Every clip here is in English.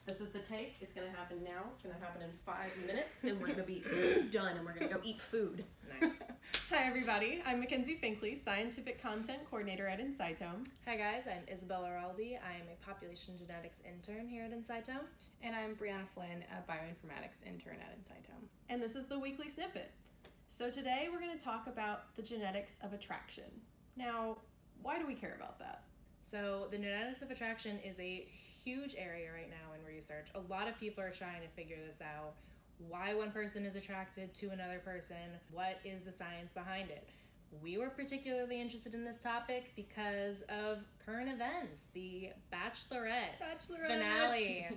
This is the take. It's going to happen now. It's going to happen in 5 minutes, and we're going to be done, and we're going to go eat food. Nice. Hi, everybody. I'm Mackenzie Finkley, Scientific Content Coordinator at Insitome. Hi, guys. I'm Isabella Araldi. I am a Population Genetics Intern here at Insitome. And I'm Brianna Flynn, a Bioinformatics Intern at Insitome. And this is the Weekly Snippet. So today we're going to talk about the genetics of attraction. Now, why do we care about that? So the genetics of attraction is a huge area right now in research. A lot of people are trying to figure this out. Why one person is attracted to another person? What is the science behind it? We were particularly interested in this topic because of current events. The Bachelorette finale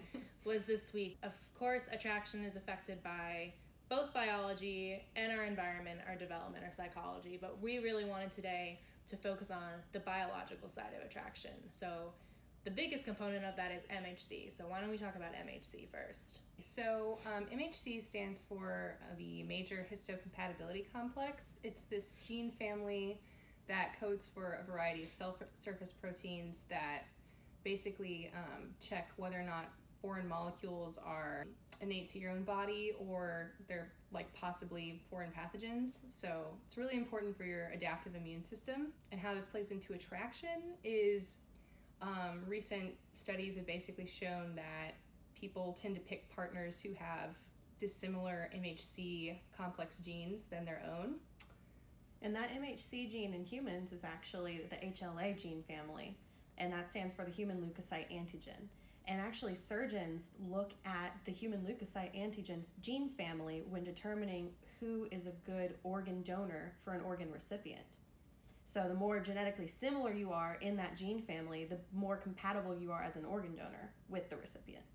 was this week. Of course, attraction is affected by both biology and our environment, our development, our psychology, but we really wanted today to focus on the biological side of attraction. So the biggest component of that is MHC. So why don't we talk about MHC first? So MHC stands for the major histocompatibility complex. It's this gene family that codes for a variety of cell surface proteins that basically check whether or not foreign molecules are innate to your own body or they're like possibly foreign pathogens. So it's really important for your adaptive immune system. And how this plays into attraction is recent studies have basically shown that people tend to pick partners who have dissimilar MHC complex genes than their own. And that MHC gene in humans is actually the HLA gene family, and that stands for the human leukocyte antigen. And actually surgeons look at the human leukocyte antigen gene family when determining who is a good organ donor for an organ recipient. So the more genetically similar you are in that gene family, the more compatible you are as an organ donor with the recipient.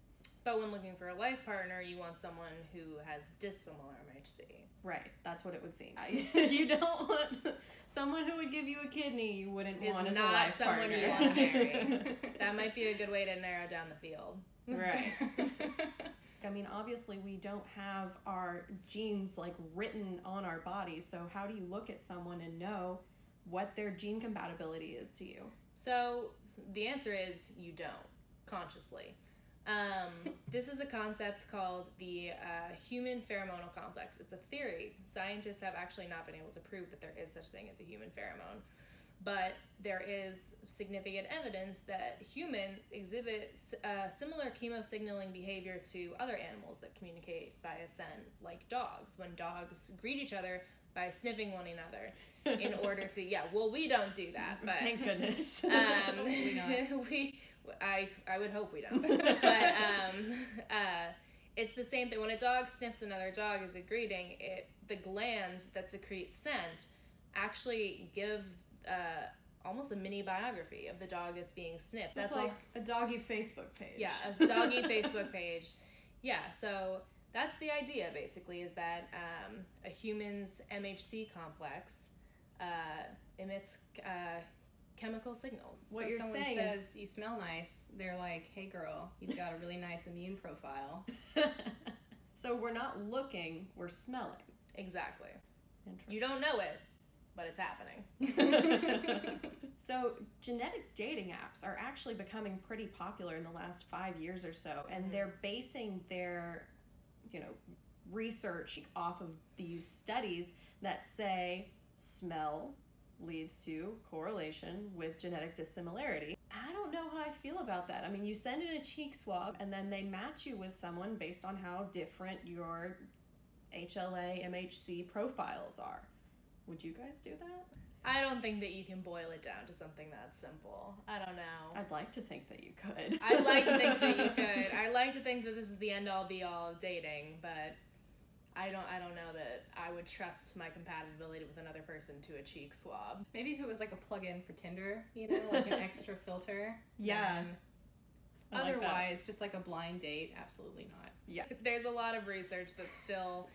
But when looking for a life partner, you want someone who has dissimilar MHC. Right, that's what it would seem. You don't want someone who would give you a kidney you wouldn't want as a life partner. Is not someone you want to marry. That might be a good way to narrow down the field. Right. I mean, obviously we don't have our genes like written on our bodies, so how do you look at someone and know what their gene compatibility is to you? So the answer is you don't, consciously. This is a concept called the human pheromonal complex. It's a theory. Scientists have actually not been able to prove that there is such thing as a human pheromone, but there is significant evidence that humans exhibit similar chemosignaling behavior to other animals that communicate via scent, like dogs. When dogs greet each other by sniffing one another in order to, we don't do that, but thank goodness. I would hope we don't. But it's the same thing. When a dog sniffs another dog as a greeting, the glands that secrete scent actually give almost a mini biography of the dog that's being sniffed. That's like a doggy Facebook page. Yeah, a doggy Facebook page. Yeah, so that's the idea, basically, is that a human's MHC complex emits chemical signal. What so you're someone saying says you smell nice, they're like, hey girl, you've got a really nice immune profile. So we're not looking, we're smelling. Exactly. You don't know it, but it's happening. So genetic dating apps are actually becoming pretty popular in the last 5 years or so, and they're basing their research off of these studies that say smell leads to correlation with genetic dissimilarity. I don't know how I feel about that. I mean, you send in a cheek swab and then they match you with someone based on how different your HLA, MHC profiles are. Would you guys do that? I don't think that you can boil it down to something that simple. I don't know. I'd like to think that you could. I'd like to think that you could. I like to think that this is the end-all be-all of dating, but I don't know that I would trust my compatibility with another person to a cheek swab. Maybe if it was like a plug-in for Tinder, like an extra filter. Yeah. Otherwise, just like a blind date, absolutely not. Yeah. There's a lot of research that still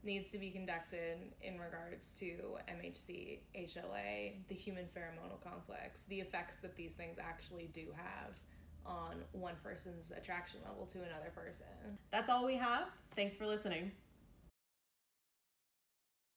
needs to be conducted in regards to MHC, HLA, the human pheromonal complex, the effects that these things actually do have on one person's attraction level to another person. That's all we have. Thanks for listening.